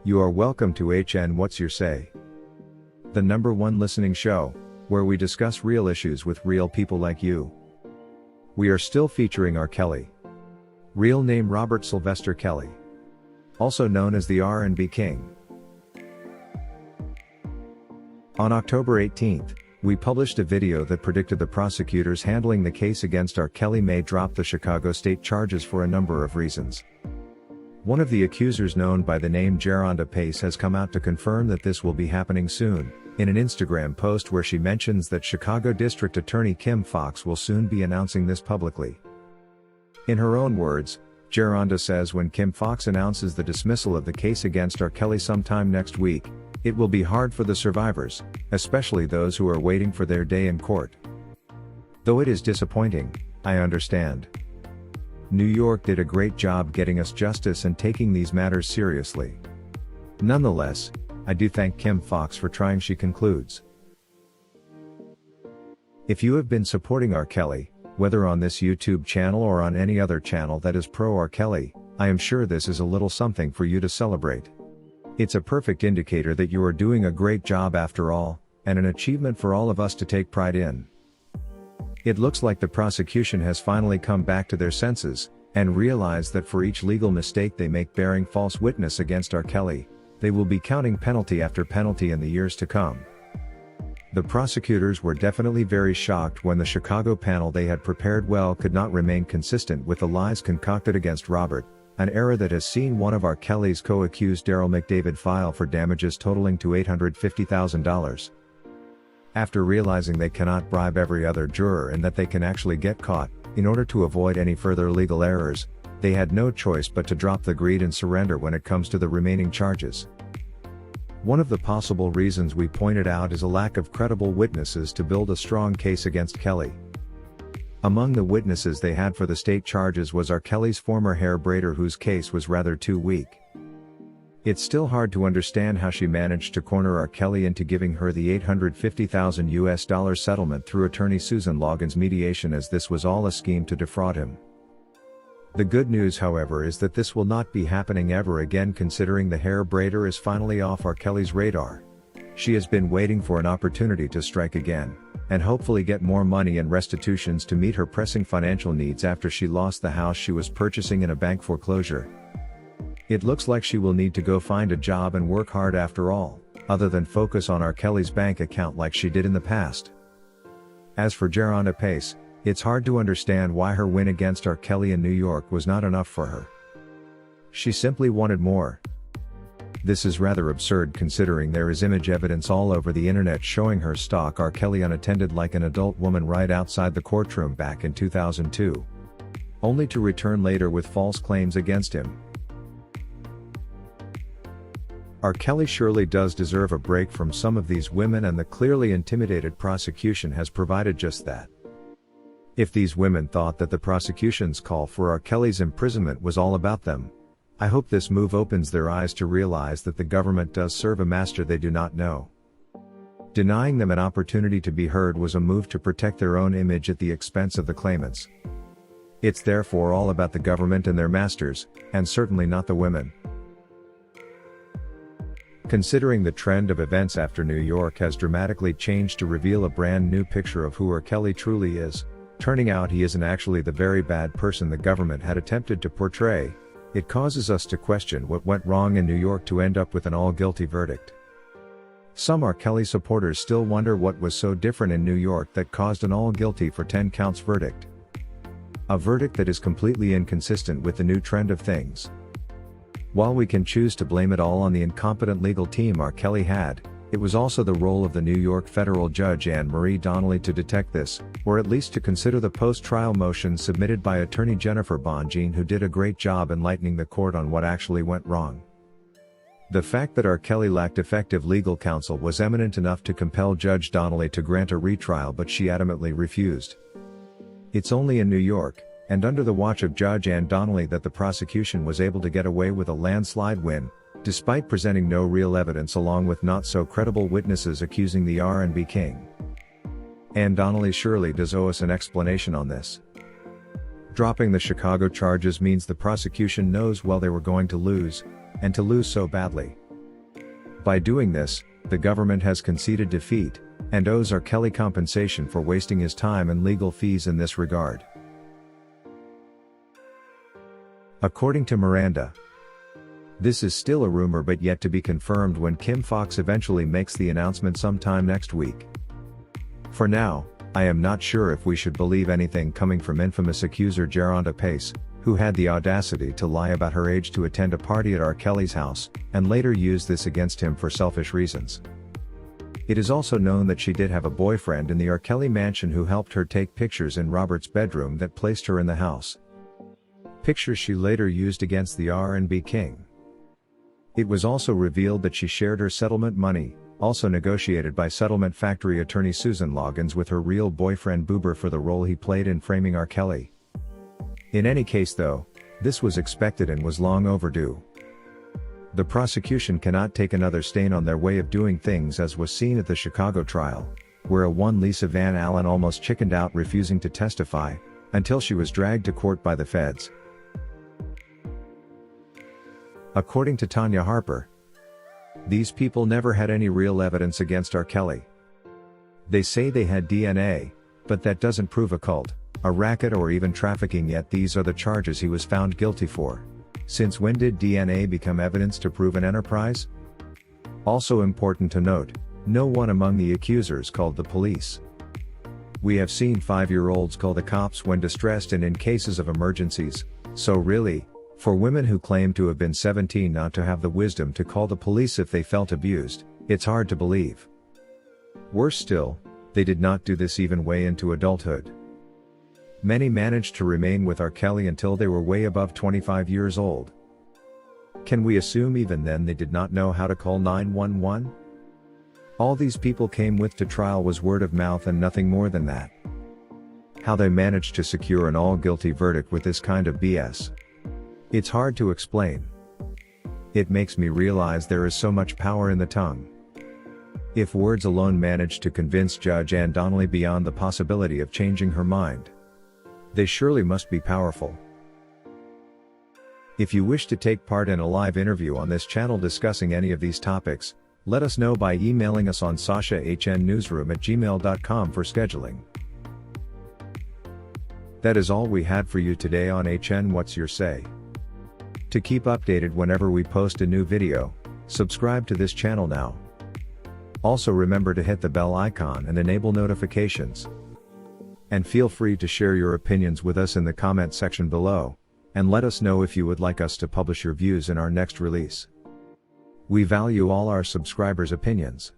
You are welcome to HN What's Your Say? The #1 listening show, where we discuss real issues with real people like you. We are still featuring R. Kelly. Real name Robert Sylvester Kelly. Also known as the R&B King. On October 18th, we published a video that predicted the prosecutors handling the case against R. Kelly may drop the Chicago state charges for a number of reasons. One of the accusers, known by the name Geronda Pace, has come out to confirm that this will be happening soon, in an Instagram post where she mentions that Chicago District Attorney Kim Foxx will soon be announcing this publicly. In her own words, Geronda says when Kim Foxx announces the dismissal of the case against R. Kelly sometime next week, it will be hard for the survivors, especially those who are waiting for their day in court. Though it is disappointing, I understand. New York did a great job getting us justice and taking these matters seriously. Nonetheless, I do thank Kim Foxx for trying, she concludes. If you have been supporting R. Kelly, whether on this YouTube channel or on any other channel that is pro R. Kelly, I am sure this is a little something for you to celebrate. It's a perfect indicator that you are doing a great job after all, and an achievement for all of us to take pride in. It looks like the prosecution has finally come back to their senses, and realized that for each legal mistake they make bearing false witness against R. Kelly, they will be counting penalty after penalty in the years to come. The prosecutors were definitely very shocked when the Chicago panel they had prepared well could not remain consistent with the lies concocted against Robert, an era that has seen one of R. Kelly's co-accused Daryl McDavid file for damages totaling to $850,000. After realizing they cannot bribe every other juror and that they can actually get caught, in order to avoid any further legal errors, they had no choice but to drop the greed and surrender when it comes to the remaining charges. One of the possible reasons we pointed out is a lack of credible witnesses to build a strong case against Kelly. Among the witnesses they had for the state charges was R. Kelly's former hair braider, whose case was rather too weak. It's still hard to understand how she managed to corner R. Kelly into giving her the $850,000 settlement through attorney Susan Logan's mediation, as this was all a scheme to defraud him. The good news, however, is that this will not be happening ever again, considering the hair braider is finally off R. Kelly's radar. She has been waiting for an opportunity to strike again, and hopefully get more money and restitutions to meet her pressing financial needs after she lost the house she was purchasing in a bank foreclosure. It looks like she will need to go find a job and work hard after all, other than focus on R. Kelly's bank account like she did in the past. As for Geronda Pace, it's hard to understand why her win against R. Kelly in New York was not enough for her. She simply wanted more. This is rather absurd considering there is image evidence all over the internet showing her stalk R. Kelly unattended like an adult woman right outside the courtroom back in 2002. Only to return later with false claims against him. R. Kelly surely does deserve a break from some of these women, and the clearly intimidated prosecution has provided just that. If these women thought that the prosecution's call for R. Kelly's imprisonment was all about them, I hope this move opens their eyes to realize that the government does serve a master they do not know. Denying them an opportunity to be heard was a move to protect their own image at the expense of the claimants. It's therefore all about the government and their masters, and certainly not the women. Considering the trend of events after New York has dramatically changed to reveal a brand new picture of who R. Kelly truly is, turning out he isn't actually the very bad person the government had attempted to portray, it causes us to question what went wrong in New York to end up with an all-guilty verdict. Some R. Kelly supporters still wonder what was so different in New York that caused an all-guilty for 10 counts verdict. A verdict that is completely inconsistent with the new trend of things. While we can choose to blame it all on the incompetent legal team R. Kelly had, it was also the role of the New York federal judge Anne Marie Donnelly to detect this, or at least to consider the post-trial motion submitted by attorney Jennifer Bonjean, who did a great job enlightening the court on what actually went wrong. The fact that R. Kelly lacked effective legal counsel was eminent enough to compel Judge Donnelly to grant a retrial, but she adamantly refused. It's only in New York, and under the watch of Judge Anne Donnelly, that the prosecution was able to get away with a landslide win, despite presenting no real evidence along with not-so-credible witnesses accusing the R&B King. Anne Donnelly surely does owe us an explanation on this. Dropping the Chicago charges means the prosecution knows well they were going to lose, and to lose so badly. By doing this, the government has conceded defeat, and owes R. Kelly compensation for wasting his time and legal fees in this regard. According to Miranda, this is still a rumor but yet to be confirmed when Kim Fox eventually makes the announcement sometime next week. For now, I am not sure if we should believe anything coming from infamous accuser Geronda Pace, who had the audacity to lie about her age to attend a party at R. Kelly's house, and later used this against him for selfish reasons. It is also known that she did have a boyfriend in the R. Kelly mansion who helped her take pictures in Robert's bedroom that placed her in the house. Pictures she later used against the R&B king. It was also revealed that she shared her settlement money, also negotiated by settlement factory attorney Susan Loggins, with her real boyfriend Boober for the role he played in framing R. Kelly. In any case though, this was expected and was long overdue. The prosecution cannot take another stain on their way of doing things, as was seen at the Chicago trial, where a one Lisa Van Allen almost chickened out refusing to testify, until she was dragged to court by the feds. According to Tanya Harper, these people never had any real evidence against R. Kelly. They say they had DNA, but that doesn't prove a cult, a racket, or even trafficking, yet these are the charges he was found guilty for. Since when did DNA become evidence to prove an enterprise? Also important to note, no one among the accusers called the police. We have seen 5-year-olds call the cops when distressed and in cases of emergencies, so really, for women who claim to have been 17 not to have the wisdom to call the police if they felt abused, it's hard to believe. Worse still, they did not do this even way into adulthood. Many managed to remain with R. Kelly until they were way above 25 years old. Can we assume even then they did not know how to call 911? All these people came with to trial was word of mouth and nothing more than that. How they managed to secure an all-guilty verdict with this kind of BS? It's hard to explain. It makes me realize there is so much power in the tongue. If words alone manage to convince Judge Ann Donnelly beyond the possibility of changing her mind, they surely must be powerful. If you wish to take part in a live interview on this channel discussing any of these topics, let us know by emailing us on sashahnnewsroom@gmail.com for scheduling. That is all we had for you today on HN What's Your Say? To keep updated whenever we post a new video, subscribe to this channel now. Also remember to hit the bell icon and enable notifications. And feel free to share your opinions with us in the comment section below, and let us know if you would like us to publish your views in our next release. We value all our subscribers' opinions.